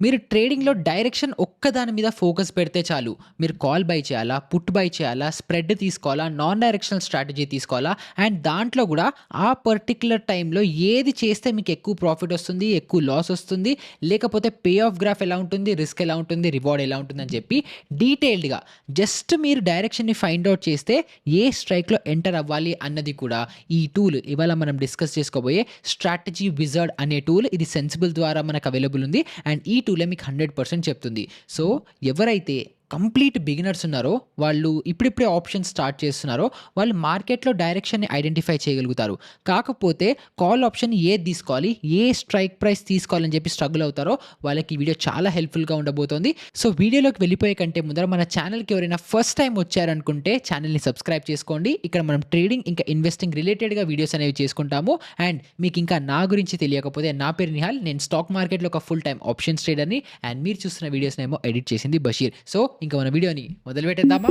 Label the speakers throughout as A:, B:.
A: మీరు ట్రేడింగ్‌లో డైరెక్షన్ ఒక్కదాని మీద ఫోకస్ పెడితే చాలు. మీరు కాల్ బై చేయాలా? పుట్ బై చేయాలా? స్ప్రెడ్ తీసుకోవాలా? నాన్ డైరెక్షనల్ స్ట్రాటజీ తీసుకోవాలా? అండ్ దాంట్లో గూడా ఆ పర్టిక్యులర్ టైంలో ఏది చేస్తే మీకు ఎక్కువ ప్రాఫిట్ వస్తుంది, ఎక్కువ లాస్ వస్తుంది, లేకపోతే పే ఆఫ్ గ్రాఫ్ ఎలా ఉంటుంది, రిస్క్ ఎలా ఉంటుంది, రివార్డ్ ఎలా ఉంటుందని చెప్పి డీటెయిల్డ్‌గా జస్ట్ మీరు డైరెక్షన్‌ని ఫైండ్ ఔట్ చేస్తే ఏ స్ట్రైక్‌లో ఎంటర్ అవ్వాలి అన్నది కూడా ఈ టూల్ ఇవాళ మనం డిస్కస్ చేసుకోబోయే స్ట్రాటజీ విజార్డ్ అనే టూల్ ఇది సెన్సిబుల్ ద్వారా మనకు అవైలబుల్ ఉంది. అండ్ ఈ టూలే మీకు 100% చెప్తుంది. సో, ఎవరైతే కంప్లీట్ బిగినర్స్ ఉన్నారో, వాళ్ళు ఇప్పుడిప్పుడే ఆప్షన్స్ స్టార్ట్ చేస్తున్నారో, వాళ్ళు మార్కెట్‌లో డైరెక్షన్‌ని ఐడెంటిఫై చేయగలుగుతారు. కాకపోతే కాల్ ఆప్షన్ ఏది తీసుకోవాలి, ఏ స్ట్రైక్ ప్రైస్ తీసుకోవాలని చెప్పి స్ట్రగుల్ అవుతారో, వాళ్ళకి ఈ వీడియో చాలా హెల్ప్‌ఫుల్‌గా ఉండబోతోంది. సో, వీడియోలోకి వెళ్ళిపోయే కంటే ముందర మన ఛానల్‌కి ఎవరైనా ఫస్ట్ టైమ్ వచ్చారనుకుంటే ఛానల్‌ని సబ్స్క్రైబ్ చేసుకోండి. ఇక్కడ మనం ట్రేడింగ్ ఇంకా ఇన్వెస్టింగ్ రిలేటెడ్‌గా వీడియోస్ అనేవి చేసుకుంటాము. అండ్ మీకు ఇంకా నా గురించి తెలియకపోతే నా పేరు నిహాల్. నేను స్టాక్ మార్కెట్‌లో ఒక ఫుల్ టైమ్ ఆప్షన్స్ ట్రేడర్‌ని. అండ్ మీరు చూస్తున్న వీడియోస్‌నేమో ఎడిట్ చేసింది బషీర్. సో, ఇంక మన వీడియోని మొదలుపెట్టేద్దామా?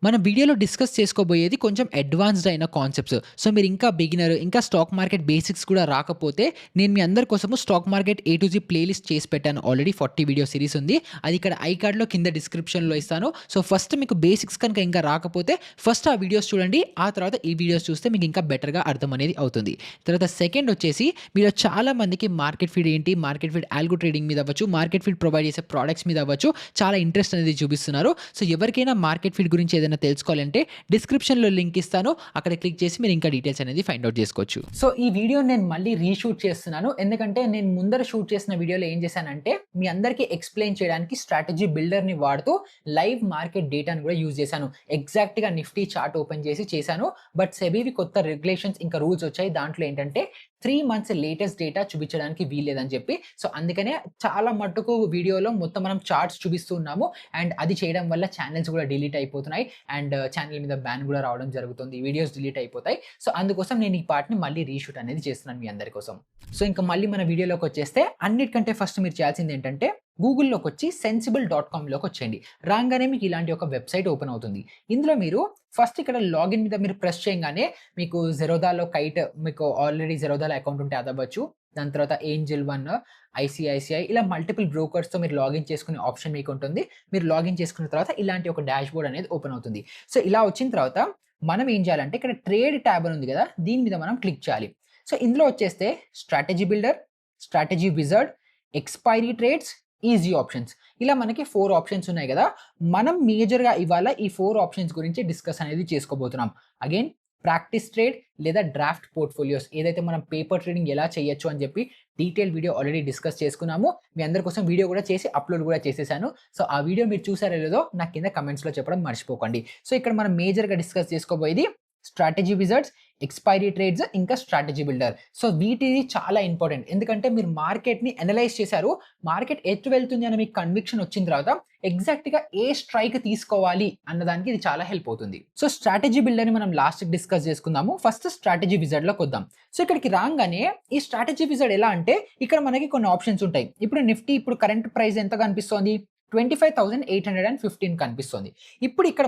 A: మనం వీడియోలో డిస్కస్ చేసుకోబోయేది కొంచెం అడ్వాన్స్డ్ అయిన కాన్సెప్ట్స్. సో, మీరు ఇంకా బిగినర్, ఇంకా స్టాక్ మార్కెట్ బేసిక్స్ కూడా రాకపోతే నేను మీ అందరి కోసము stock market A to Z playlist చేసి పెట్టాను. ఆల్రెడీ 40 వీడియో సిరీస్ ఉంది. అది ఇక్కడ ఐ కార్డ్‌లో కింద డిస్క్రిప్షన్‌లో ఇస్తాను. సో, ఫస్ట్ మీకు బేసిక్స్ కనుక ఇంకా రాకపోతే ఫస్ట్ ఆ వీడియోస్ చూడండి. ఆ తర్వాత ఈ వీడియోస్ చూస్తే మీకు ఇంకా బెటర్‌గా అర్థం అనేది అవుతుంది. తర్వాత సెకండ్ వచ్చేసి మీలో చాలా మందికి మార్కెట్ ఫీడ్ ఏంటి, మార్కెట్ ఫీడ్ ఆల్గో ట్రేడింగ్ మీద అవ్వచ్చు, మార్కెట్ ఫీడ్ ప్రొవైడ్ చేసే ప్రొడక్ట్స్ మీద అవ్వచ్చు చాలా ఇంట్రెస్ట్ అనేది చూపిస్తున్నారు. సో, ఎవరికైనా మార్కెట్ ఫీడ్ గురించి ఏదైనా తెలుసుకోవాలంటే డిస్క్రిప్షన్‌లో లింక్ ఇస్తాను. అక్కడ క్లిక్ చేసి మీరు ఇంకా డీటెయిల్స్ అనేది ఫైండ్ ఔట్ చేసుకోవచ్చు. సో, ఈ వీడియోని నేను మళ్ళీ రీషూట్ చేస్తున్నాను. ఎందుకంటే నేను ముందర షూట్ చేసిన వీడియోలో ఏం చేశానంటే మీ అందరికీ ఎక్స్‌ప్లెయిన్ చేయడానికి స్ట్రాటజీ బిల్డర్‌ని వాడుతూ లైవ్ మార్కెట్ డేటాను కూడా యూజ్ చేశాను. ఎగ్జాక్ట్‌గా నిఫ్టీ చార్ట్ ఓపెన్ చేసి చేశాను. బట్ సెబీవి కొత్త రెగ్యులేషన్స్ ఇంకా రూల్స్ వచ్చాయి. దాంట్లో ఏంటంటే 3 మంత్స్ లేటెస్ట్ డేటా చూపించడానికి వీల్లేదని చెప్పి. సో, అందుకనే చాలా మట్టుకు వీడియోలో మొత్తం మనం చార్ట్స్ చూపిస్తూ ఉన్నాము. అండ్ అది చేయడం వల్ల ఛానెల్స్ కూడా డిలీట్ అయిపోతున్నాయి. అండ్ ఛానెల్ మీద బ్యాన్ కూడా రావడం జరుగుతుంది. వీడియోస్ డిలీట్ అయిపోతాయి. సో, అందుకోసం నేను ఈ పార్ట్‌ని మళ్ళీ రీషూట్ అనేది చేస్తున్నాను మీ అందరి కోసం. సో, ఇంకా మళ్ళీ మన వీడియోలోకి వచ్చేస్తే అన్నిటికంటే ఫస్ట్ మీరు చేయాల్సింది ఏంటంటే గూగుల్‌లోకొచ్చి సెన్సిబుల్.కామ్‌లోకి వచ్చేయండి. రాంగానే మీకు ఇలాంటి ఒక వెబ్‌సైట్ ఓపెన్ అవుతుంది. ఇందులో మీరు ఫస్ట్ ఇక్కడ లాగిన్ మీద మీరు ప్రెస్ చేయంగానే మీకు జెరోదాలో కైట్ మీకు ఆల్రెడీ జెరోదాలో అకౌంట్ ఉంటే అదవ్వచ్చు. దాని తర్వాత ఏంజెల్ వన్, ఐసీఐసీఐ ఇలా మల్టిపుల్ బ్రోకర్స్‌తో మీరు లాగిన్ చేసుకునే ఆప్షన్ మీకు ఉంటుంది. మీరు లాగిన్ చేసుకున్న తర్వాత ఇలాంటి ఒక డాష్‌బోర్డ్ అనేది ఓపెన్ అవుతుంది. సో, ఇలా వచ్చిన తర్వాత మనం ఏం చేయాలంటే ఇక్కడ ట్రేడ్ ట్యాబ్ అని ఉంది కదా! దీని మీద మనం క్లిక్ చేయాలి. సో, ఇందులో వచ్చేస్తే strategy builder, strategy wizard, expiry trades, easy options ఇలా మనకి 4 ఆప్షన్స్ ఉన్నాయి కదా! మనం మేజర్‌గా ఇవాళ ఈ 4 ఆప్షన్స్ గురించి డిస్కస్ అనేది చేసుకోబోతున్నాం. అగైన్ ప్రాక్టీస్ ట్రేడ్ లేదా డ్రాఫ్ట్ పోర్ట్‌ఫోలియోస్ ఏదైతే మనం పేపర్ ట్రేడింగ్ ఎలా చేయొచ్చు అని చెప్పి డీటెయిల్ వీడియో ఆల్రెడీ డిస్కస్ చేసుకున్నాము. మీ అందరి కోసం వీడియో కూడా చేసి అప్‌లోడ్ కూడా చేసేసాను. సో, ఆ వీడియో మీరు చూసారో లేదో నాకు కింద కామెంట్స్‌లో చెప్పడం మర్చిపోకండి. సో, ఇక్కడ మనం మేజర్‌గా డిస్కస్ చేసుకోబోయేది స్ట్రాటజీ విజార్డ్స్, ఎక్స్‌పైరీ ట్రేడ్స్ ఇంకా స్ట్రాటజీ బిల్డర్. సో, వీటిది చాలా ఇంపార్టెంట్. ఎందుకంటే మీరు మార్కెట్‌ని అనలైజ్ చేశారు. మార్కెట్ ఎటు వెళ్తుంది అని మీకు కన్విక్షన్ వచ్చిన తర్వాత ఎగ్జాక్ట్‌గా ఏ స్ట్రైక్ తీసుకోవాలి అన్నదానికి ఇది చాలా హెల్ప్ అవుతుంది. సో, స్ట్రాటజీ బిల్డర్‌ని మనం లాస్ట్‌కి డిస్కస్ చేసుకుందాము. ఫస్ట్ స్ట్రాటజీ విజార్డ్‌లోకి వద్దాం. సో, ఇక్కడికి రాంగానే ఈ స్ట్రాటజీ విజార్డ్ ఎలా అంటే ఇక్కడ మనకి కొన్ని ఆప్షన్స్ ఉంటాయి. ఇప్పుడు నిఫ్టీ ఇప్పుడు కరెంట్ ప్రైస్ ఎంత కనిపిస్తోంది? 25,815 కనిపిస్తోంది. ఇప్పుడు ఇక్కడ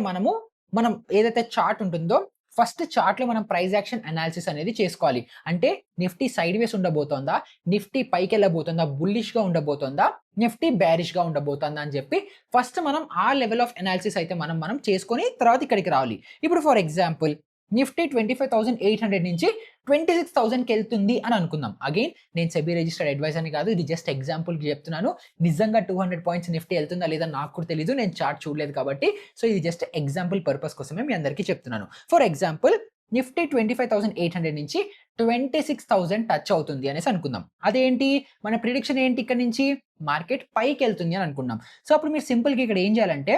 A: మనం ఏదైతే చార్ట్ ఉంటుందో ఫస్ట్ చార్ట్‌లో మనం ప్రైస్ యాక్షన్ అనాలిసిస్ అనేది చేసుకోవాలి. అంటే నిఫ్టీ సైడ్‌వేస్ ఉండబోతోందా? నిఫ్టీ పైకెళ్ళబోతుందా? బుల్లిష్‌గా ఉండబోతోందా? నిఫ్టీ బేరిష్‌గా ఉండబోతుందా? అని చెప్పి ఫస్ట్ మనం ఆ లెవెల్ ఆఫ్ అనాలిసిస్ అయితే మనం చేసుకొని తర్వాత ఇక్కడికి రావాలి. ఇప్పుడు ఫర్ ఎగ్జాంపుల్ నిఫ్టీ 25,800 నుంచి 26,000కెళ్తుంది అని అనుకుందాం. అగైన్ నేను సెబీ రిజిస్టర్డ్ అడ్వైజర్‌ని కాదు. ఇది జస్ట్ ఎగ్జాంపుల్‌కి చెప్తున్నాను. నిజంగా 200 పాయింట్స్ నిఫ్టీ ఎళ్తుందా లేదా నాకు కూడా తెలీదు. నేను చార్ట్ చూడలేదు కాబట్టి. సో, ఇది జస్ట్ ఎగ్జాంపుల్ పర్పస్ కోసమే మీ అందరికీ చెప్తున్నాను. ఫర్ ఎగ్జాంపుల్ నిఫ్టీ 25,800 నుంచి 26,000 టచ్ అవుతుంది అనేసి అనుకుందాం. అదేంటి మన ప్రిడిక్షన్ ఏంటి ఇక్కడ నుంచి మార్కెట్ పైకెళ్తుంది అని అనుకున్నాం. సో, అప్పుడు మీరు సింపుల్‌గా ఇక్కడ ఏం చేయాలంటే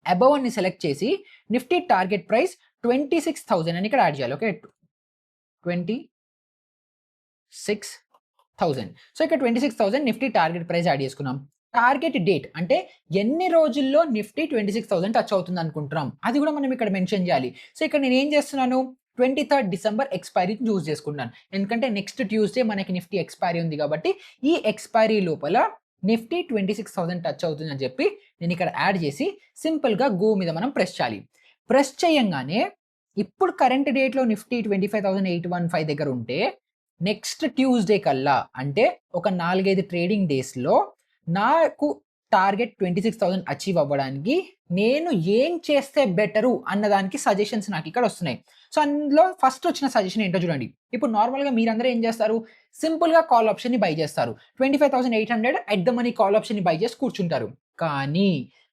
A: అబోవ్ అని సెలెక్ట్ చేసి నిఫ్టీ టార్గెట్ ప్రైస్ 26,000 అని ఇక్కడ యాడ్ చేయాలి. ఓకే. 26,000. సో, ఇక్కడ 26,000 నిఫ్టీ టార్గెట్ ప్రైస్ యాడ్ చేసుకున్నాం. టార్గెట్ డేట్ అంటే ఎన్ని రోజుల్లో నిఫ్టీ 26,000 టచ్ అవుతుంది అనుకుంటున్నాం. అది కూడా మనం ఇక్కడ మెన్షన్ చేయాలి. సో, ఇక్కడ నేను ఏం చేస్తున్నాను 23 డిసెంబర్ ఎక్స్‌పైరీని చూస్ చేసుకుంటున్నాను. ఎందుకంటే నెక్స్ట్ ట్యూస్‌డే మనకి నిఫ్టీ ఎక్స్‌పైరీ ఉంది కాబట్టి ఈ ఎక్స్‌పైరీ లోపల నిఫ్టీ 26,000 టచ్ అవుతుందని చెప్పి నేను ఇక్కడ యాడ్ చేసి సింపుల్‌గా గో మీద మనం ప్రెస్ చేయాలి. ప్రెస్ చేయంగానే ఇప్పుడు కరెంట్ డేట్‌లో నిఫ్టీ 25,815 దగ్గర ఉంటే, నెక్స్ట్ ట్యూస్‌డే కల్లా అంటే ఒక 4, 5 ట్రేడింగ్ డేస్‌లో నాకు టార్గెట్ 26,000 అచీవ్ అవ్వడానికి నేను ఏం చేస్తే బెటరు అన్నదానికి సజెషన్స్ నాకిక్కడ వస్తున్నాయి. సో, అందులో ఫస్ట్ వచ్చిన సజెషన్ ఏంటో చూడండి. ఇప్పుడు నార్మల్‌గా మీరందరూ ఏం చేస్తారు? సింపుల్‌గా కాల్ ఆప్షన్‌ని బై చేస్తారు. 25,800 ఎట్ ద మనీ కాల్ ఆప్షన్‌ని బై చేసి కూర్చుంటారు. కానీ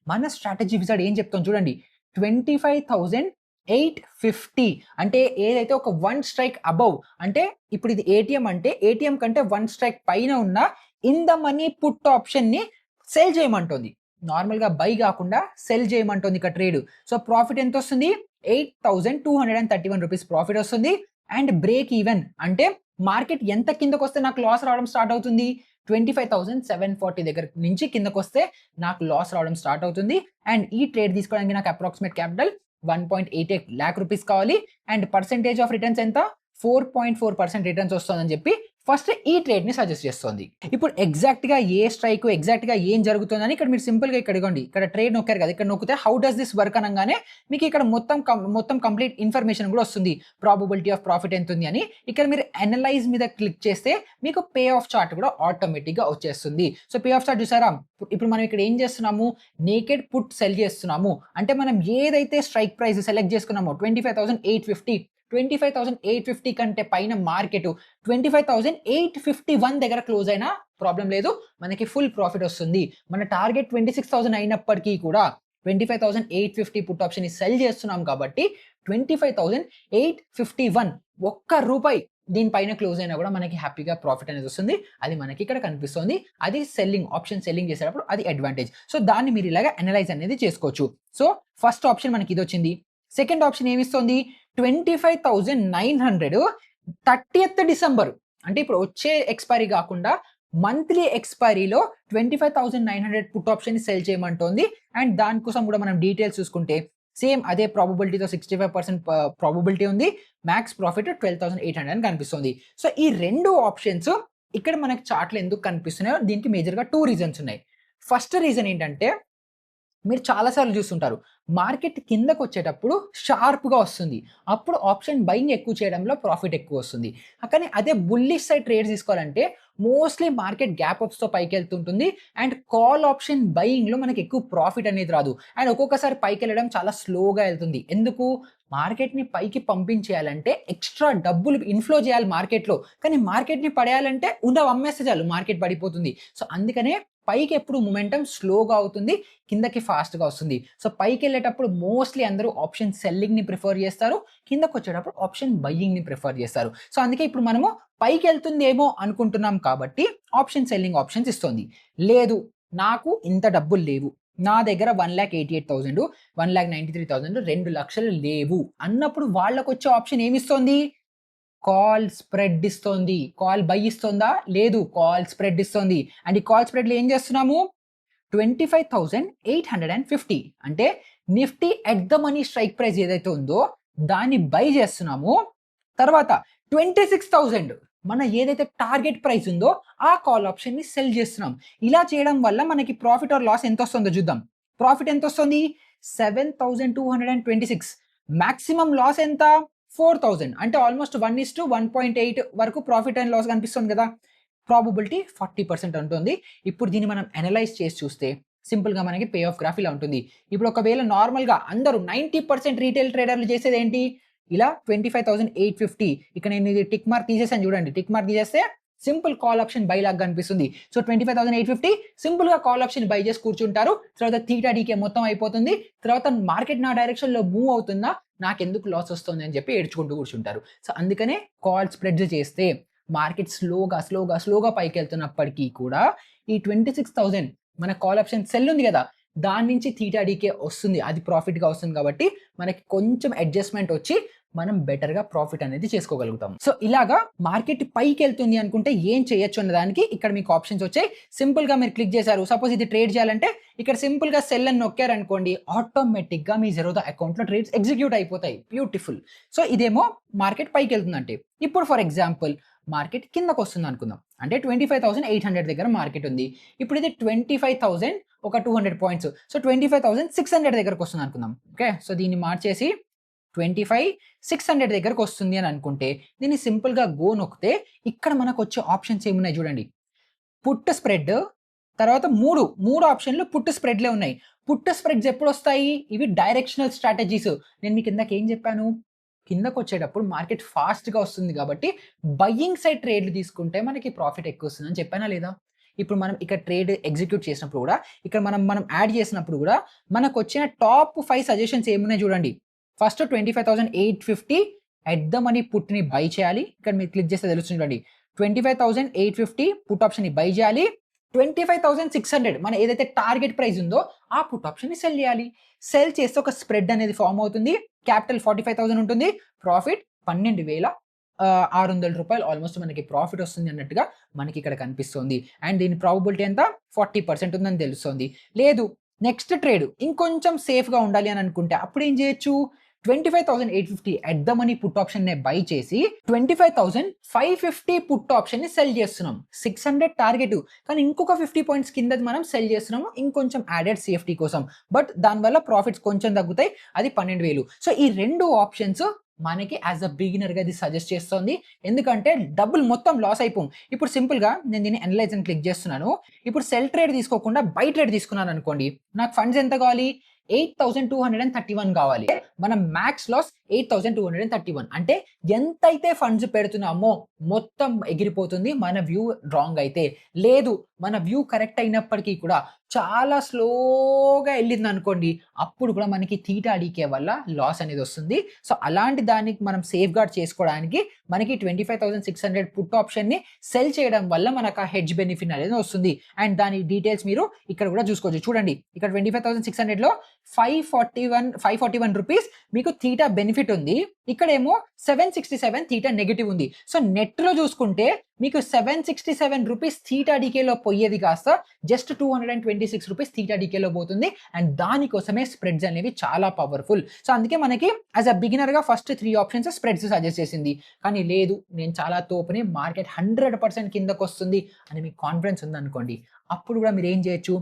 A: మన స్ట్రాటజీ విజార్డ్ ఏం చెప్తాం చూడండి. 25,850 అంటే ఏదైతే ఒక 1 స్ట్రైక్ అబోవ్ అంటే ఇప్పుడు ఇది ఏటీఎం అంటే ఏటీఎం కంటే 1 స్ట్రైక్ పైన ఉన్న ఇన్ ద మనీ పుట్ ఆప్షన్‌ని సెల్ చేయమంటోంది. నార్మల్‌గా బై గాకుండా సెల్ చేయమంటోంది ఇక్కడ ట్రేడ్. సో, ప్రాఫిట్ ఎంతొస్తుంది? 8,231 రూపీస్ ప్రాఫిట్ వస్తుంది. అండ్ బ్రేక్ ఈవెన్ అంటే మార్కెట్ ఎంత కిందకొస్తే నాకు లాస్ రావడం స్టార్ట్ అవుతుంది? 25,740 దగ్గర నుంచి కిందకొస్తే నాకు లాస్ రావడం స్టార్ట్ అవుతుంది. అండ్ ఈ ట్రేడ్ తీసుకోవడానికి నాకు అప్రాక్సిమేట్ క్యాపిటల్ 1.88 లాక్ రూపీస్ కావాలి. అండ్ పర్సెంటేజ్ ఆఫ్ రిటర్న్స్ ఎంత? 4.4% రిటర్న్స్ వస్తుందని చెప్పి ఫస్ట్ ఈ ట్రేడ్‌ని సజెస్ట్ చేస్తోంది. ఇప్పుడు ఎగ్జాక్ట్‌గా ఏ స్ట్రైక్, ఎగ్జాక్ట్‌గా ఏం జరుగుతుందని ఇక్కడ మీరు సింపుల్‌గా ఇక్కడ ఇగోండి. ఇక్కడ ట్రేడ్ నొక్కారు కదా! ఇక్కడ నొక్కితే హౌ డస్ దిస్ వర్క్ అనంగానే మీకు ఇక్కడ మొత్తం కంప్లీట్ ఇన్ఫర్మేషన్ కూడా వస్తుంది. ప్రాబబిలిటీ ఆఫ్ ప్రాఫిట్ ఎంతుంది అని. ఇక్కడ మీరు అనలైజ్ మీద క్లిక్ చేస్తే మీకు పే ఆఫ్ చార్ట్ కూడా ఆటోమేటిక్‌గా వచ్చేస్తుంది. సో, పే ఆఫ్ చార్ట్ చూసారా? ఇప్పుడు మనం ఇక్కడ ఏం చేస్తున్నాము? నేకెడ్ పుట్ సెల్ చేస్తున్నాము. అంటే మనం ఏదైతే స్ట్రైక్ ప్రైస్ సెలెక్ట్ చేసుకున్నామో 25,850 25,850 కంటే పైన మార్కెట్ 25,851 దగ్గర క్లోజ్ అయినా ప్రాబ్లం లేదు. మనకి ఫుల్ ప్రాఫిట్ వస్తుంది. మన టార్గెట్ 26,000 అయినప్పటికీ కూడా 25,850 పుట్ ఆప్షన్‌ని సెల్ చేస్తున్నాం కాబట్టి 25,851 ఒక్క రూపాయి దీనిపైన క్లోజ్ అయినా కూడా మనకి హ్యాపీగా ప్రాఫిట్ అనేది వస్తుంది. అది మనకి ఇక్కడ కనిపిస్తుంది. అది ఆప్షన్ సెల్లింగ్ చేసేటప్పుడు అది అడ్వాంటేజ్. సో, దాన్ని మీరు ఇలాగా అనలైజ్ అనేది చేసుకోవచ్చు. సో, ఫస్ట్ ఆప్షన్ మనకి ఇదొచ్చింది. సెకండ్ ఆప్షన్ ఏమిస్తుంది? 25,900 30థ్ డిసెంబర్ అంటే ఇప్పుడు వచ్చే ఎక్స్‌పైరీ గాకుండా మంత్లీ ఎక్స్‌పైరీలో 25,900 పుట్ ఆప్షన్‌ని సెల్ చేయమంటోంది. అండ్ దానికోసం కూడా మనం డీటెయిల్స్ చూసుకుంటే సేమ్ అదే ప్రాబబిలిటీతో 65% ప్రాబబిలిటీ ఉంది. మాక్స్ ప్రాఫిట్ 12,800 అని కనిపిస్తుంది. సో, ఈ 2 ఆప్షన్స్ ఇక్కడ మనకి చార్ట్‌లో ఎందుకు కనిపిస్తున్నాయో దీనికి మేజర్‌గా 2 రీజన్స్ ఉన్నాయి. ఫస్ట్ రీజన్ ఏంటంటే మీరు చాలా సార్లు చూస్తుంటారు. మార్కెట్ కిందకొచ్చేటప్పుడు షార్ప్‌గా వస్తుంది. అప్పుడు ఆప్షన్ బయింగ్ ఎక్కువ చేయడంలో ప్రాఫిట్ ఎక్కువొస్తుంది. కానీ అదే బుల్లిష్ సైడ్ ట్రేడ్స్ తీసుకోవాలంటే మోస్ట్‌లీ మార్కెట్ గ్యాప్ అప్స్‌తో పైకెళ్తుంటుంది. అండ్ కాల్ ఆప్షన్ బయింగ్‌లో మనకి ఎక్కువ ప్రాఫిట్ అనేది రాదు. అండ్ ఒక్కొక్కసారి పైకెళ్ళడం చాలా స్లోగా ఎళ్తుంది. ఎందుకు? మార్కెట్‌ని పైకి పంపించేయాలంటే ఎక్స్‌ట్రా డబ్బులు ఇన్‌ఫ్లో చేయాలి మార్కెట్‌లో. కానీ మార్కెట్‌ని పడేయాలంటే ఉన్నవి అమ్మేస్తే చాలు మార్కెట్ పడిపోతుంది. సో, అందుకనే పైకి ఎప్పుడు మొమెంటం స్లోగా అవుతుంది. కిందకి ఫాస్ట్‌గా వస్తుంది. సో, పైకెళ్ళేటప్పుడు మోస్ట్‌లీ అందరూ ఆప్షన్ సెల్లింగ్‌ని ప్రిఫర్ చేస్తారు. కిందకొచ్చేటప్పుడు ఆప్షన్ బయింగ్‌ని ప్రిఫర్ చేస్తారు. సో, అందుకే ఇప్పుడు మనము పైకెళ్తుందేమో అనుకుంటున్నాం కాబట్టి ఆప్షన్ సెల్లింగ్ ఆప్షన్స్ ఇస్తోంది. లేదు నాకు ఇంత డబ్బులు లేవు. నా దగ్గర 1,88,000 1,93,000 2,00,000 లేవు అన్నప్పుడు వాళ్ళకొచ్చే ఆప్షన్ ఏమిస్తోంది? కాల్ స్ప్రెడ్ ఇస్తోంది. కాల్ బై ఇస్తోందా? లేదు. కాల్ స్ప్రెడ్ ఇస్తోంది. అండ్ ఈ కాల్ స్ప్రెడ్‌లో ఏం చేస్తున్నాము? 25,850 అంటే Nifty at the money strike price ఏదైతే ఉందో దాన్ని బై చేస్తున్నాము. తర్వాత 26,000 మన ఏదైతే టార్గెట్ ప్రైస్ ఉందో ఆ కాల్ ఆప్షన్‌ని సెల్ చేస్తున్నాం. ఇలా చేయడం వల్ల మనకి ప్రాఫిట్ ఆర్ లాస్ ఎంతొస్తుందో చూద్దాం. ప్రాఫిట్ ఎంతొస్తుంది? 7,226 మాక్సిమం లాస్ ఎంత? 4,000 అంటే ఆల్‌మోస్ట్ 1:1.8 వరకు ప్రాఫిట్ అండ్ లాస్ కనిపిస్తుంది కదా! ప్రాబబిలిటీ 40% ఉంటుంది. ఇప్పుడు దీన్ని మనం అనలైజ్ చేసి చూస్తే సింపుల్‌గా మనకి పే ఆఫ్ గ్రాఫ్ ఇలా ఉంటుంది. ఇప్పుడు ఒకవేళ నార్మల్‌గా అందరూ 90% రీటైల్ ట్రేడర్‌లు చేసేదేంటి? ఇలా 25,850 ఇక్కడ నేను ఇది టిక్ మార్క్ తీసేసాను చూడండి. టిక్ మార్క్ తీసేస్తే సింపుల్ కాల్ ఆప్షన్ బై లాగా కనిపిస్తుంది. సో, 25,850 సింపుల్‌గా కాల్ ఆప్షన్ బై చేసి కూర్చుంటారు. తర్వాత థీటా డీకే మొత్తం అయిపోతుంది. తర్వాత మార్కెట్ నా డైరెక్షన్‌లో మూవ్ అవుతుందా? నాకెందుకు లాస్ వస్తుంది అని చెప్పి ఏడ్చుకుంటూ కూర్చుంటారు. సో, అందుకనే కాల్ స్ప్రెడ్స్ చేస్తే మార్కెట్ స్లోగా పైకెళ్తున్నప్పటికీ కూడా ఈ 26,000 మన కాల్ ఆప్షన్ సెల్ ఉంది కదా! దాని నుంచి థీటా డీకే వస్తుంది. అది ప్రాఫిట్‌గా వస్తుంది కాబట్టి మనకి కొంచెం అడ్జస్ట్‌మెంట్ వచ్చి మనం బెటర్‌గా ప్రాఫిట్ అనేది చేసుకోగలుగుతాం. సో, ఇలాగా మార్కెట్ పైకెళ్తుంది అనుకుంటే ఏం చేయొచ్చు అన్న దానికి ఇక్కడ మీకు ఆప్షన్స్ వచ్చాయి. సింపుల్‌గా మీరు క్లిక్ చేశారు. సపోజ్ ఇది ట్రేడ్ చేయాలంటే ఇక్కడ సింపుల్‌గా సెల్ అని నొక్కారనుకోండి ఆటోమేటిక్‌గా మీ జెరోదా అకౌంట్‌లో ట్రేడ్స్ ఎగ్జిక్యూట్ అయిపోతాయి. బ్యూటిఫుల్. సో, ఇదేమో మార్కెట్ పైకెళ్తుందంటే. ఇప్పుడు ఫర్ ఎగ్జాంపుల్ మార్కెట్ కిందకొస్తుంది అనుకుందాం. అంటే 25,800 దగ్గర మార్కెట్ ఉంది. ఇప్పుడు ఇది 25,000 ఒక 200 పాయింట్స్. సో, 25,600 దగ్గరకొస్తుంది అనుకుందాం. ఓకే. సో, దీన్ని మార్చేసి 25,600 దగ్గరకు వస్తుంది అని అనుకుంటే దీన్ని సింపుల్గా గో నొక్కితే ఇక్కడ మనకు వచ్చే ఆప్షన్స్ ఏమున్నాయి చూడండి. పుట్ స్ప్రెడ్, తర్వాత మూడు ఆప్షన్లు పుట్ స్ప్రెడ్లే ఉన్నాయి. పుట్ స్ప్రెడ్స్ ఎప్పుడు వస్తాయి? ఇవి డైరెక్షనల్ స్ట్రాటజీస్. నేను మీకు ఇందాక ఏం చెప్పాను, కిందకు వచ్చేటప్పుడు మార్కెట్ ఫాస్ట్గా వస్తుంది కాబట్టి బయ్యింగ్ సైడ్ ట్రేడ్లు తీసుకుంటే మనకి ప్రాఫిట్ ఎక్కువ వస్తుంది అని చెప్పానా లేదా? ఇప్పుడు మనం ఇక్కడ ట్రేడ్ ఎగ్జిక్యూట్ చేసినప్పుడు కూడా ఇక్కడ మనం యాడ్ చేసినప్పుడు కూడా మనకు వచ్చిన టాప్ 5 సజెషన్స్ ఏమున్నాయి చూడండి. ఫస్ట్ 25,850 ఎట్ ద మనీ పుట్ని బై చేయాలి. ఇక్కడ మీరు క్లిక్ చేస్తే తెలుస్తుంది చూడండి. 25,850 పుట్ ఆప్షన్ని బై చేయాలి. 25,600 మన ఏదైతే టార్గెట్ ప్రైస్ ఉందో ఆ పుట్ ఆప్షన్ని సెల్ చేయాలి. సెల్ చేస్తే ఒక స్ప్రెడ్ అనేది ఫామ్ అవుతుంది. క్యాపిటల్ 45,000 ఉంటుంది. ప్రాఫిట్ 12,600 రూపాయలు ఆల్మోస్ట్ మనకి ప్రాఫిట్ వస్తుంది అన్నట్టుగా మనకి ఇక్కడ కనిపిస్తుంది. అండ్ దీని ప్రాబబిలిటీ ఎంత 40% ఉందని తెలుస్తుంది. లేదు నెక్స్ట్ ట్రేడ్ ఇంకొంచెం సేఫ్గా ఉండాలి అని అనుకుంటే అప్పుడు ఏం చేయొచ్చు, 25,850 at the money put option నే బై చేసి 25,550 పుట్ ఆప్షన్ ని సెల్ చేస్తున్నాం. 600 టార్గెట్, కానీ ఇంకొక 50 పాయింట్స్ కింద మనం సెల్ చేస్తున్నాము ఇంకొంచెం యాడెడ్ సేఫ్టీ కోసం. బట్ దానివల్ల ప్రాఫిట్స్ కొంచెం తగ్గుతాయి, అది 12,000. సో ఈ రెండు ఆప్షన్స్ మనకి యాజ్ అ బిగినర్గా ఇది సజెస్ట్ చేస్తుంది. ఎందుకంటే డబ్బులు మొత్తం లాస్ అయిపోం. ఇప్పుడు సింపుల్గా నేను దీన్ని అనలైజ్ అని క్లిక్ చేస్తున్నాను. ఇప్పుడు సెల్ ట్రేడ్ తీసుకోకుండా బై ట్రేడ్ తీసుకున్నాను అనుకోండి, నాకు ఫండ్స్ ఎంత కావాలి, 8,231 కావాలి. మన మ్యాక్స్ లాస్ 8,231. అంటే ఎంతైతే ఫండ్స్ పెడుతున్నామో మొత్తం ఎగిరిపోతుంది మన వ్యూ రాంగ్ అయితే. లేదు మన వ్యూ కరెక్ట్ అయినప్పటికీ కూడా చాలా స్లోగా వెళ్ళింది అనుకోండి, అప్పుడు కూడా మనకి థీటా డీకే వల్ల లాస్ అనేది వస్తుంది. సో అలాంటి దానికి మనం సేఫ్ గార్డ్ చేసుకోవడానికి మనకి 25,600 పుట్ ఆప్షన్ని సెల్ చేయడం వల్ల మనకు ఆ హెడ్జ్ బెనిఫిట్ అనేది వస్తుంది. అండ్ దాని డీటెయిల్స్ మీరు ఇక్కడ కూడా చూసుకోవచ్చు. చూడండి ఇక్కడ 25,600లో 541 రూపీస్ మీకు థీటా బెనిఫిట్ ఉంది. ఇక్కడేమో 767 థీటా నెగిటివ్ ఉంది. సో నెట్ లో చూసుకుంటే మీకు 767 రూపీస్ థీటా డీకేలో పోయేది కాస్త జస్ట్ 226 రూపీస్ థీటా డీకేలో పోతుంది. అండ్ దానికోసమే స్ప్రెడ్స్ అనేవి చాలా పవర్ఫుల్. సో అందుకే మనకి యాజ్ అ బిగినర్ గా ఫస్ట్ 3 ఆప్షన్స్ స్ప్రెడ్స్ సజెస్ట్ చేసింది. కానీ లేదు నేను చాలా తోపుని, మార్కెట్ 100% కిందకు వస్తుంది అని మీకు కాన్ఫిడెన్స్ ఉందనుకోండి, అప్పుడు కూడా మీరు ఏం చేయొచ్చు,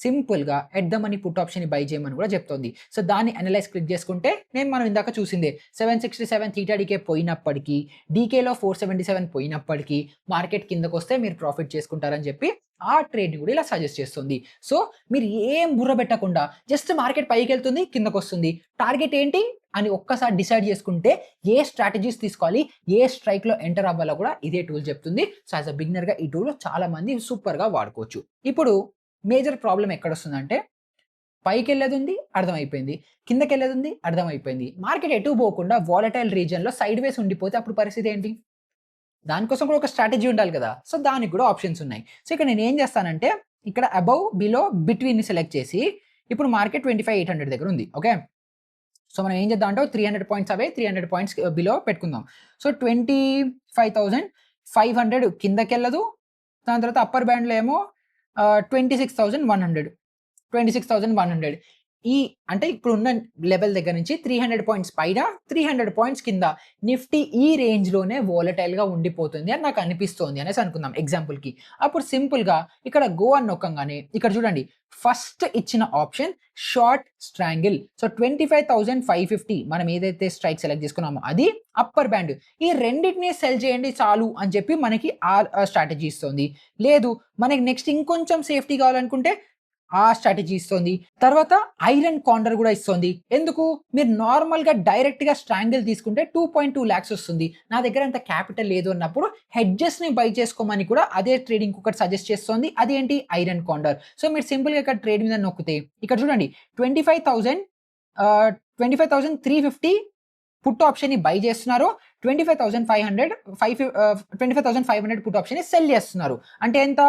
A: సింపుల్గా at the money put option by చేయమని కూడా చెప్తుంది. సో దాన్ని అనలైజ్ క్లిక్ చేసుకుంటే మనం ఇందాక చూసిందే 767 థీటా డీకే పోయినప్పటికీ, డీకేలో 477 పోయినప్పటికీ మార్కెట్ కిందకు వస్తే మీరు ప్రాఫిట్ చేసుకుంటారని చెప్పి ఆ ట్రేడ్ని కూడా ఇలా సజెస్ట్ చేస్తుంది. సో మీరు ఏం బుర్ర పెట్టకుండా జస్ట్ మార్కెట్ పైకి వెళ్తుంది కిందకు వస్తుంది, టార్గెట్ ఏంటి అని ఒక్కసారి డిసైడ్ చేసుకుంటే ఏ స్ట్రాటజీస్ తీసుకోవాలి, ఏ స్ట్రైక్లో ఎంటర్ అవ్వాలో కూడా ఇదే టూల్ చెప్తుంది. సో యాజ్ అ బిగినర్గా ఈ టూల్ చాలా మంది సూపర్గా వాడుకోవచ్చు. ఇప్పుడు మేజర్ ప్రాబ్లం ఎక్కడ వస్తుందంటే, పైకి వెళ్ళేది ఉంది అర్థమైపోయింది, కిందకి వెళ్ళేది ఉంది అర్థమైపోయింది, మార్కెట్ ఎటు పోకుండా వాలటైల్ రీజియన్లో సైడ్ వేస్ ఉండిపోతే అప్పుడు పరిస్థితి ఏంటి? దానికోసం కూడా ఒక స్ట్రాటజీ ఉండాలి కదా. సో దానికి కూడా ఆప్షన్స్ ఉన్నాయి. సో ఇక్కడ నేను ఏం చేస్తానంటే, ఇక్కడ అబౌవ్ బిలో బిట్వీన్ని సెలెక్ట్ చేసి, ఇప్పుడు మార్కెట్ 25,800 దగ్గర ఉంది. ఓకే, సో మనం ఏం చేద్దాం అంటే 300 పాయింట్స్ అవే 300 పాయింట్స్ బిలో పెట్టుకుందాం. సో 25,500 కిందకి వెళ్ళదు, దాని తర్వాత అప్పర్ బ్యాండ్లో ఏమో 26,100 ఈ అంటే ఇప్పుడు ఉన్న లెవెల్ దగ్గర నుంచి 300 పాయింట్స్ పైన 300 పాయింట్స్ కింద నిఫ్టీ ఈ రేంజ్లోనే వోలటైల్గా ఉండిపోతుంది అని నాకు అనిపిస్తోంది అనేసి అనుకుందాం ఎగ్జాంపుల్కి. అప్పుడు సింపుల్గా ఇక్కడ గో అని నొక్కంగానే ఇక్కడ చూడండి ఫస్ట్ ఇచ్చిన ఆప్షన్ షార్ట్ స్ట్రాంగిల్. సో 25,550 మనం ఏదైతే స్ట్రైక్ సెలెక్ట్ చేసుకున్నామో అది అప్పర్ బ్యాండ్. ఈ రెండింటిని సెల్ చేయండి చాలు అని చెప్పి మనకి ఆ స్ట్రాటజీ ఇస్తుంది. లేదు మనకి నెక్స్ట్ ఇంకొంచెం సేఫ్టీ కావాలనుకుంటే ఆ స్ట్రాటజీ ఇస్తుంది. తర్వాత ఐరన్ కాండర్ కూడా ఇస్తుంది. ఎందుకు, మీరు నార్మల్గా డైరెక్ట్గా స్ట్రాంగిల్ తీసుకుంటే 2.2 lakhs వస్తుంది, నా దగ్గర అంత క్యాపిటల్ లేదు అన్నప్పుడు హెడ్జెస్ని బై చేసుకోమని కూడా అదే ట్రేడింగ్ ఒకటి సజెస్ట్ చేస్తుంది. అదేంటి, ఐరన్ కాండర్. సో మీరు సింపుల్గా ఇక్కడ ట్రేడ్ మీద నొక్కితే ఇక్కడ చూడండి 25,350 పుట్ ఆప్షన్ని బై చేస్తున్నారు, 25,500 పుట్ ఆప్షన్ని సెల్ చేస్తున్నారు. అంటే ఎంత,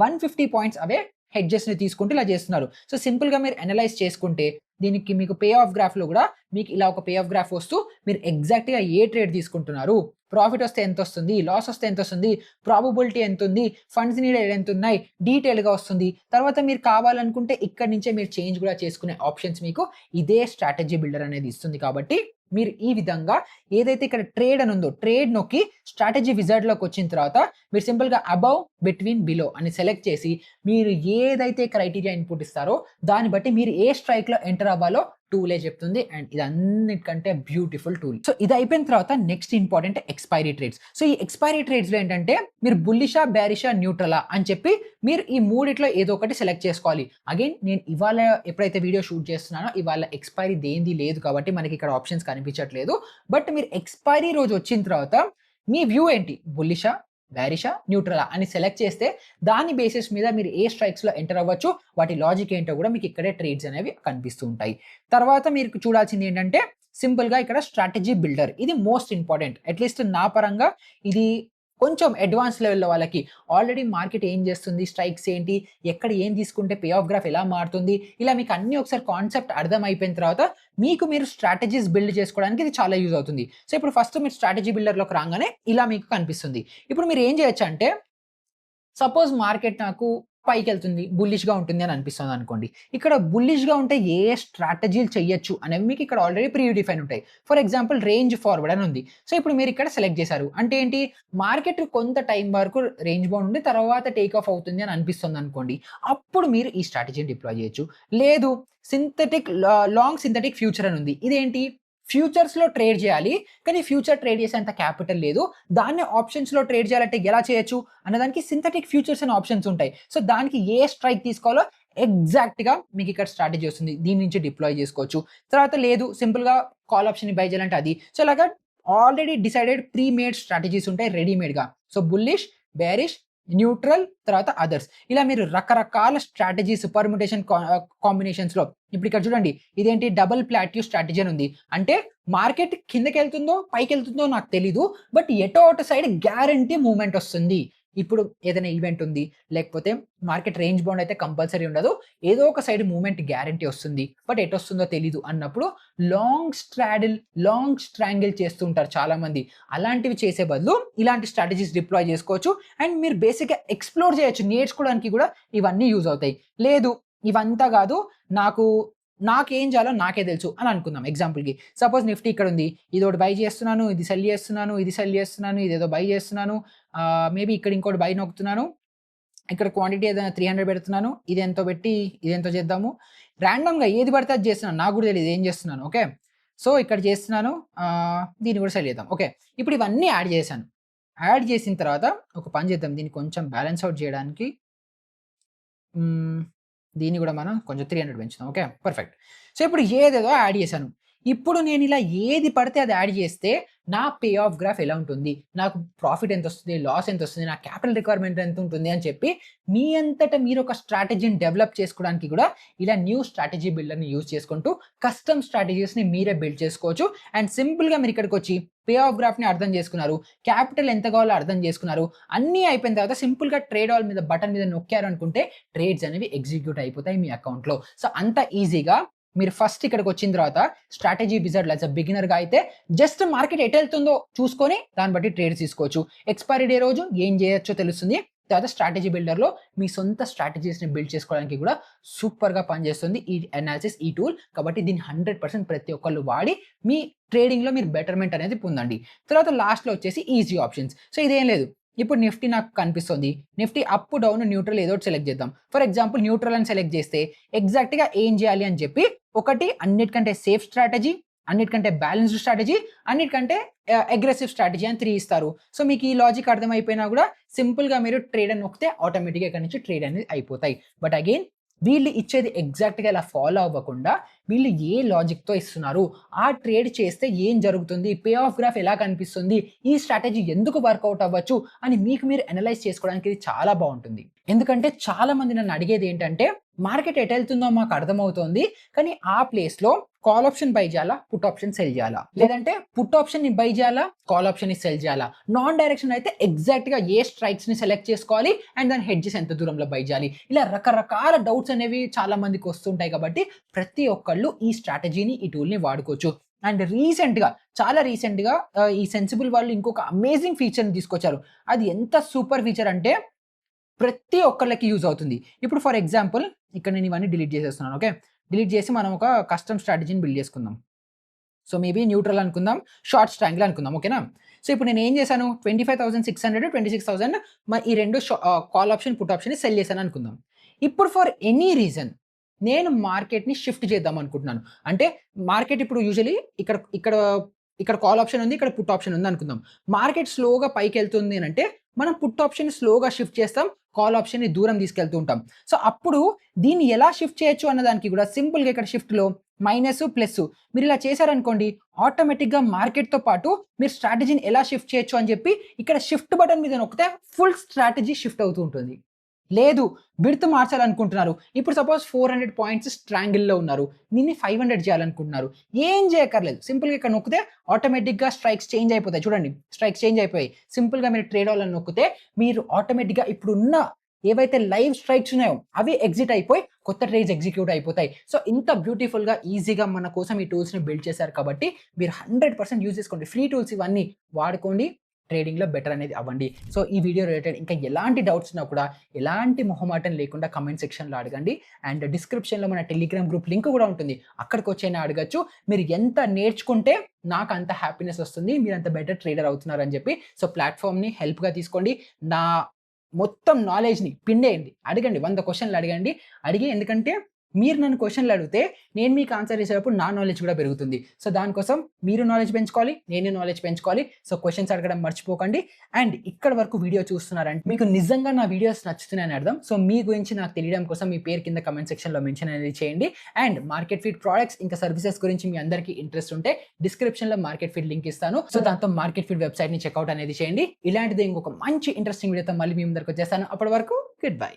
A: 150 పాయింట్స్ అవే హెడ్జెస్ని తీసుకుంటూ ఇలా చేస్తున్నారు. సో సింపుల్గా మీరు అనలైజ్ చేసుకుంటే దీనికి మీకు పే ఆఫ్ గ్రాఫ్లో కూడా మీకు ఇలా ఒక పే ఆఫ్ గ్రాఫ్ వస్తూ మీరు ఎగ్జాక్ట్గా ఏ ట్రేడ్ తీసుకుంటున్నారు, ప్రాఫిట్ వస్తే ఎంత వస్తుంది, లాస్ వస్తే ఎంత వస్తుంది, ప్రాబబిలిటీ ఎంత ఉంది, ఫండ్స్ నీడెడ్ ఎంత ఉన్నాయి, డీటెయిల్గా వస్తుంది. తర్వాత మీరు కావాలనుకుంటే ఇక్కడ నుంచే మీరు చేంజ్ కూడా చేసుకునే ఆప్షన్స్ మీకు ఇదే స్ట్రాటజీ బిల్డర్ అనేది ఇస్తుంది. కాబట్టి మీరు ఈ విధంగా ఏదైతే ఇక్కడ ట్రేడ్ అని ఉందో ట్రేడ్ నొక్కి స్ట్రాటజీ విజార్డ్లోకి వచ్చిన తర్వాత మీరు సింపుల్గా అబౌవ్, బిట్వీన్, బిలో అని సెలెక్ట్ చేసి మీరు ఏదైతే క్రైటీరియా ఇన్పుట్ ఇస్తారో దాన్ని బట్టి మీరు ఏ స్ట్రైక్లో ఎంటర్ అవ్వాలో టూలే చెప్తుంది. అండ్ ఇది అన్నిటికంటే బ్యూటిఫుల్ టూల్. సో ఇది అయిపోయిన తర్వాత next important expiry trades. So ఈ ఎక్స్‌పైరీ ట్రేడ్స్‌లో ఏంటంటే మీరు బుల్లిషా, బేరిషా, న్యూట్రలా అని చెప్పి మీరు ఈ మూడిట్లో ఏదో ఒకటి సెలెక్ట్ చేసుకోవాలి. అగైన్ నేను ఇవాళ ఎప్పుడైతే వీడియో షూట్ చేస్తున్నానో ఇవాళ ఎక్స్‌పైరీ దేనిది లేదు కాబట్టి మనకి ఇక్కడ ఆప్షన్స్ కనిపించట్లేదు. బట్ మీరు ఎక్స్‌పైరీ రోజు వచ్చిన తర్వాత మీ వ్యూ ఏంటి? బుల్లిషా, బేరిషా, న్యూట్రలా అని సెలెక్ట్ చేస్తే దాని బేసిస్ మీద మీరు ఏ స్ట్రైక్స్‌లో ఎంటర్ అవ్వచ్చు, వాటి లాజిక్ ఏంటో కూడా మీకు ఇక్కడే ట్రేడ్స్ అనేవి కనిపిస్తూ ఉంటాయి. తర్వాత మీరు చూడాల్సింది ఏంటంటే సింపుల్‌గా ఇక్కడ స్ట్రాటజీ బిల్డర్. ఇది మోస్ట్ ఇంపార్టెంట్. అట్‌లీస్ట్ నా పరంగా ఇది కొంచెం అడ్వాన్స్ లెవెల్‌లో వాళ్ళకి ఆల్రెడీ మార్కెట్ ఏం చేస్తుంది, స్ట్రైక్స్ ఏంటి, ఎక్కడ ఏం తీసుకుంటే పే ఆఫ్ గ్రాఫ్ ఎలా మారుతుంది, ఇలా మీకు అన్నీ ఒకసారి కాన్సెప్ట్ అర్థం అయిపోయిన తర్వాత మీకు మీరు స్ట్రాటజీస్ బిల్డ్ చేసుకోవడానికి ఇది చాలా యూజ్ అవుతుంది. సో ఇప్పుడు ఫస్ట్ మీరు స్ట్రాటజీ బిల్డర్‌లోకి రాగానే ఇలా మీకు కనిపిస్తుంది. ఇప్పుడు మీరు ఏం చేయొచ్చు అంటే సపోజ్ మార్కెట్ నాకు పైకెళ్తుంది, బుల్లిష్‌గా ఉంటుంది అని అనిపిస్తుంది అనుకోండి. ఇక్కడ బుల్లిష్‌గా ఉంటే ఏ స్ట్రాటజీలు చేయొచ్చు అనేవి మీకు ఇక్కడ ఆల్రెడీ ప్రీ డిఫైన్ ఉంటాయి. ఫర్ ఎగ్జాంపుల్ రేంజ్ ఫార్వర్డ్ అని ఉంది. సో ఇప్పుడు మీరు ఇక్కడ సెలెక్ట్ చేశారు. అంటే ఏంటి? మార్కెట్ కొంత టైం వరకు రేంజ్ బౌండ్ ఉండి తర్వాత టేక్ ఆఫ్ అవుతుంది అని అనిపిస్తుంది అనుకోండి. అప్పుడు మీరు ఈ స్ట్రాటజీని డిప్లాయ్ చేయొచ్చు. లేదు లాంగ్ సింథటిక్ ఫ్యూచర్ అని ఉంది. ఇదేంటి? ఫ్యూచర్స్‌లో ట్రేడ్ చేయాలి. కానీ ఫ్యూచర్ ట్రేడ్ చేసేంత క్యాపిటల్ లేదు. దాన్ని ఆప్షన్స్‌లో ట్రేడ్ చేయాలంటే ఎలా చేయొచ్చు అన్నదానికి సింథటిక్ ఫ్యూచర్స్ అనే ఆప్షన్స్ ఉంటాయి. సో దానికి ఏ స్ట్రైక్ తీసుకోవాలో ఎగ్జాక్ట్‌గా మీకు ఇక్కడ స్ట్రాటజీ వస్తుంది. దీని నుంచి డిప్లాయ్ చేసుకోవచ్చు. తర్వాత లేదు సింపుల్‌గా కాల్ ఆప్షన్‌ని బై చేయాలంటే అది. సో ఇలాగా already decided pre made strategies ఉంటాయి రెడీమేడ్‌గా. సో బుల్లిష్, బేరిష్, న్యూట్రల్ తర్వాత అదర్స్. ఇలా మీరు రకరకాల స్ట్రాటజీస్ పర్ముటేషన్ కాంబినేషన్స్‌లో ఇప్పుడు ఇక్కడ చూడండి. ఇదేంటి డబుల్ ప్లాట్యూ స్ట్రాటజీ అని ఉంది. అంటే మార్కెట్ కిందకెళ్తుందో, పైకెళ్తుందో నాకు తెలీదు. బట్ ఎటో అటు సైడ్ గ్యారంటీ మూవ్‌మెంట్ వస్తుంది. ఇప్పుడు ఏదైనా ఈవెంట్ ఉంది, లేకపోతే మార్కెట్ రేంజ్ బౌండ్ అయితే కంపల్సరీ ఉండదు. ఏదో ఒక సైడ్ మూవ్‌మెంట్ గ్యారంటీ వస్తుంది. బట్ ఎటొస్తుందో తెలీదు అన్నప్పుడు లాంగ్ స్ట్రాంగిల్ చేస్తూ ఉంటారు చాలామంది. అలాంటివి చేసే బదులు ఇలాంటి స్ట్రాటజీస్ డిప్లాయ్ చేసుకోవచ్చు. అండ్ మీరు బేసిక్‌గా ఎక్స్‌ప్లోర్ చేయొచ్చు. నేర్చుకోవడానికి కూడా ఇవన్నీ యూజ్ అవుతాయి. లేదు ఇవంతా కాదు నాకేం చేయాలో నాకే తెలుసు అని అనుకుందాం ఎగ్జాంపుల్‌కి. సపోజ్ నిఫ్టీ ఇక్కడ ఉంది. ఇదొకటి బై చేస్తున్నాను, ఇది సెల్ చేస్తున్నాను, ఇది సెల్ చేస్తున్నాను, ఇదేదో బై చేస్తున్నాను. మేబీ ఇక్కడ ఇంకోటి బై నొక్కుతున్నాను. ఇక్కడ క్వాంటిటీ ఏదైనా 300 పెడుతున్నాను. ఇదెంతో పెట్టి ఇదెంతో చేద్దాము. రాండమ్‌గా ఏది పడితే అది చేస్తున్నాను. నాకు కూడా తెలీదు ఏం చేస్తున్నాను. ఓకే. సో ఇక్కడ చేస్తున్నాను. దీన్ని కూడా సెల్ చేద్దాం. ఓకే. ఇప్పుడు ఇవన్నీ యాడ్ చేశాను. యాడ్ చేసిన తర్వాత ఒక పని చేద్దాం. దీన్ని కొంచెం బ్యాలెన్స్ ఔట్ చేయడానికి దీన్ని కూడా మనం కొంచెం 300 పెంచుదాం. ఓకే. పర్ఫెక్ట్. సో ఇప్పుడు ఏదేదో యాడ్ చేశాను. ఇప్పుడు నేను ఇలా ఏది పడితే అది యాడ్ చేస్తే నా పే ఆఫ్ గ్రాఫ్ ఎలా ఉంటుంది? నాకు ప్రాఫిట్ ఎంతొస్తుంది? లాస్ ఎంతొస్తుంది? నా క్యాపిటల్ రిక్వైర్మెంట్ ఎంత ఉంటుంది? అని చెప్పి మీ అంతట మీరు ఒక స్ట్రాటజీని డెవలప్ చేసుకోవడానికి కూడా ఇలా న్యూ స్ట్రాటజీ బిల్డర్‌ని యూజ్ చేసుకుంటూ కస్టమ్ స్ట్రాటజీస్‌ని మీరే బిల్డ్ చేసుకోవచ్చు. అండ్ సింపుల్‌గా మీరు ఇక్కడికొచ్చి పే ఆఫ్ గ్రాఫ్‌ని అర్థం చేసుకున్నారు. క్యాపిటల్ ఎంత కావాలో అర్థం చేసుకున్నారు. అన్నీ అయిపోయిన తర్వాత సింపుల్‌గా ట్రేడ్ ఆల్ మీద బటన్ మీద నొక్కారు అనుకుంటే ట్రేడ్స్ అనేవి ఎగ్జిక్యూట్ అయిపోతాయి మీ అకౌంట్‌లో. సో అంత ఈజీగా మీరు ఫస్ట్ ఇక్కడికొచ్చిన తర్వాత స్ట్రాటజీ విజార్డ్ యాస్ ఎ బిగినర్‌గా అయితే జస్ట్ మార్కెట్ ఎటెళ్తుందో చూసుకొని దాన్ని బట్టి ట్రేడ్స్ తీసుకోవచ్చు. ఎక్స్‌పైరీ డే రోజు ఏం చేయొచ్చో తెలుస్తుంది. తర్వాత స్ట్రాటజీ బిల్డర్‌లో మీ సొంత స్ట్రాటజీస్‌ని బిల్డ్ చేసుకోవడానికి కూడా సూపర్‌గా పనిచేస్తుంది ఈ అనాలిసిస్ ఈ టూల్. కాబట్టి దీన్ని 100% ప్రతి ఒక్కళ్ళు వాడి మీ ట్రేడింగ్‌లో మీరు బెటర్‌మెంట్ అనేది పొందండి. తర్వాత లాస్ట్‌లో వచ్చేసి ఈజీ ఆప్షన్స్. సో ఇదేం లేదు. ఇప్పుడు నిఫ్టీ నాకు కనిపిస్తుంది. నిఫ్టీ అప్, డౌన్, న్యూట్రల్ ఏదో ఒకటి సెలెక్ట్ చేద్దాం. ఫర్ ఎగ్జాంపుల్ న్యూట్రల్ అని సెలెక్ట్ చేస్తే ఎగ్జాక్ట్‌గా ఏం చేయాలి అని చెప్పి ఒకటి అన్నిటికంటే సేఫ్ స్ట్రాటజీ, అన్నిటికంటే బ్యాలెన్స్డ్ స్ట్రాటజీ, అన్నిటికంటే అగ్రెసివ్ స్ట్రాటజీ అని 3 ఇస్తారు. సో మీకు ఈ లాజిక్ అర్థమైపోయినా కూడా సింపుల్‌గా మీరు ట్రేడ్ అని నొక్కితే ఆటోమేటిక్‌గా ఇక్కడ నుంచి ట్రేడ్ అనేది అయిపోతాయి. బట్ అగైన్ వీళ్ళు ఇచ్చేది ఎగ్జాక్ట్‌గా ఇలా ఫాలో అవ్వకుండా వీళ్ళు ఏ లాజిక్‌తో ఇస్తున్నారు? ఆ ట్రేడ్ చేస్తే ఏం జరుగుతుంది? పే ఆఫ్ గ్రాఫ్ ఎలా కనిపిస్తుంది? ఈ స్ట్రాటజీ ఎందుకు వర్కౌట్ అవ్వచ్చు? అని మీకు మీరు అనలైజ్ చేసుకోవడానికి ఇది చాలా బావుంటుంది. ఎందుకంటే చాలా మంది నన్ను అడిగేది ఏంటంటే మార్కెట్ ఎటెళ్తుందో మాకు అర్థమవుతోంది. కానీ ఆ ప్లేస్‌లో కాల్ ఆప్షన్ బై చేయాలా? పుట్ ఆప్షన్ సెల్ చేయాలా? లేదంటే పుట్ ఆప్షన్‌ని బై చేయాలా? కాల్ ఆప్షన్‌ని సెల్ చేయాలా? నాన్ డైరెక్షన్ అయితే ఎగ్జాక్ట్‌గా ఏ స్ట్రైక్స్‌ని సెలెక్ట్ చేసుకోవాలి? అండ్ దాని హెడ్జెస్ ఎంత దూరంలో బై చేయాలి? ఇలా రకరకాల డౌట్స్ అనేవి చాలా మందికి వస్తుంటాయి కాబట్టి ప్రతి ఒక్కళ్ళు ఈ స్ట్రాటజీని, ఈ టూల్‌ని వాడుకోవచ్చు. అండ్ చాలా రీసెంట్‌గా ఈ సెన్సిబుల్ వాళ్ళు ఇంకొక అమేజింగ్ ఫీచర్‌ని తీసుకొచ్చారు. అది ఎంత సూపర్ ఫీచర్ అంటే ప్రతి ఒక్కళ్ళకి యూజ్ అవుతుంది. ఇప్పుడు ఫర్ ఎగ్జాంపుల్ ఇక్కడ నేను ఇవన్నీ డిలీట్ చేసేస్తున్నాను. ఓకే. డిలీట్ చేసి మనం ఒక కస్టమ్ స్ట్రాటజీని బిల్డ్ చేసుకుందాం. సో మేబీ న్యూట్రల్ అనుకుందాం, షార్ట్ స్ట్రాంగిల్ అనుకుందాం. ఓకేనా. సో ఇప్పుడు నేను ఏం చేశాను 25,600, 26,000 ఈ 2 కాల్ ఆప్షన్, పుట్ ఆప్షన్‌ని సెల్ చేశాను అనుకుందాం. ఇప్పుడు ఫర్ ఎనీ రీజన్ నేను మార్కెట్‌ని షిఫ్ట్ చేద్దాం అనుకుంటున్నాను. అంటే మార్కెట్ ఇప్పుడు యూజువల్లీ ఇక్కడ ఇక్కడ ఇక్కడ కాల్ ఆప్షన్ ఉంది. ఇక్కడ పుట్ ఆప్షన్ ఉంది అనుకుందాం. మార్కెట్ స్లోగా పైకెళ్తుంది అనంటే మనం పుట్ ఆప్షన్‌ని స్లోగా షిఫ్ట్ చేస్తాం. కాల్ ఆప్షన్‌ని దూరం తీసుకెళ్తూ ఉంటాం. సో, అప్పుడు దీన్ని ఎలా షిఫ్ట్ చేయొచ్చు అన్న దానికి కూడా సింపుల్‌గా ఇక్కడ షిఫ్ట్‌లో మైనస్, ప్లస్ మీరిలా చేశారనుకోండి ఆటోమేటిక్‌గా మార్కెట్‌తో పాటు మీరు స్ట్రాటజీని ఎలా షిఫ్ట్ చేయొచ్చు అని చెప్పి ఇక్కడ షిఫ్ట్ బటన్ మీద నొక్కితే ఫుల్ స్ట్రాటజీ షిఫ్ట్ అవుతూ ఉంటుంది. లేదు విడ్త్ మార్చాలనుకుంటున్నారు. ఇప్పుడు సపోజ్ 400 పాయింట్స్ స్ట్రాంగిల్‌లో ఉన్నారు. దీన్ని 500 చేయాలనుకుంటున్నారు. ఏం చేయక్కర్లేదు. సింపుల్‌గా ఇక్కడ నొక్కితే ఆటోమేటిక్‌గా స్ట్రైక్స్ చేంజ్ అయిపోతాయి. చూడండి స్ట్రైక్స్ చేంజ్ అయిపోయాయి. సింపుల్‌గా మీరు ట్రేడ్ అవ్వాలని నొక్కితే మీరు ఆటోమేటిక్‌గా ఇప్పుడున్న ఏవైతే లైవ్ స్ట్రైక్స్ ఉన్నాయో అవి ఎగ్జిట్ అయిపోయి కొత్త ట్రేడ్స్ ఎగ్జిక్యూట్ అయిపోతాయి. సో, ఇంత బ్యూటిఫుల్‌గా ఈజీగా మన కోసం ఈ టూల్స్‌ని బిల్డ్ చేశారు కాబట్టి మీరు 100% యూజ్ చేసుకోండి. ఫ్రీ టూల్స్ ఇవన్నీ వాడుకోండి. ట్రేడింగ్‌లో బెటర్ అనేది అవ్వండి. సో, ఈ వీడియో రిలేటెడ్ ఇంకా ఎలాంటి డౌట్స్ ఉన్నా కూడా ఎలాంటి మొహమాటం లేకుండా కామెంట్ సెక్షన్‌లో అడగండి. అండ్ డిస్క్రిప్షన్‌లో మన టెలిగ్రామ్ గ్రూప్ లింక్ కూడా ఉంటుంది. అక్కడికొచ్చైనా అడగొచ్చు. మీరు ఎంత నేర్చుకుంటే నాకు అంత హ్యాపీనెస్ వస్తుంది. మీరు అంత బెటర్ ట్రేడర్ అవుతున్నారని చెప్పి. సో, ప్లాట్‌ఫార్మ్‌ని హెల్ప్‌గా తీసుకోండి. నా మొత్తం నాలెడ్జ్‌ని పిండేయండి. అడగండి. 100 క్వెషన్‌లు అడగండి. అడిగి ఎందుకంటే మీరు నన్ను క్వెషన్‌లు అడిగితే నేను మీకు ఆన్సర్ చేసేటప్పుడు నా నాలెడ్జ్ కూడా పెరుగుతుంది. సో, దానికోసం మీరు నాలెడ్జ్ పెంచుకోవాలి. నేను నాలెడ్జ్ పెంచుకోవాలి. సో, క్వెషన్స్ అడగడం మర్చిపోకండి. అండ్ ఇక్కడి వరకు వీడియో చూస్తున్నారంటే మీకు నిజంగా నా వీడియోస్ నచ్చుతున్నాయని అర్థం. సో, మీ గురించి నాకు తెలియడం కోసం మీ పేరు కింద కామెంట్ సెక్షన్‌లో మెన్షన్ అనేది చేయండి. అండ్ మార్కెట్ ఫీడ్ ప్రొడక్ట్స్ ఇంకా సర్వీసెస్ గురించి మీ అందరికీ ఇంట్రెస్ట్ ఉంటే డిస్క్రిప్షన్‌లో మార్కెట్ ఫీడ్ లింక్ ఇస్తాను. సో, దాంతో మార్కెట్ ఫీడ్ వెబ్‌సైట్‌ని చెక్‌ఔట్ అనేది చేయండి. ఇలాంటిదే ఇంకొక మంచి ఇంట్రెస్టింగ్ వీడియోతో మళ్ళీ మీ ముందరికి వచ్చేస్తాను. అప్పటి వరకు గుడ్ బై.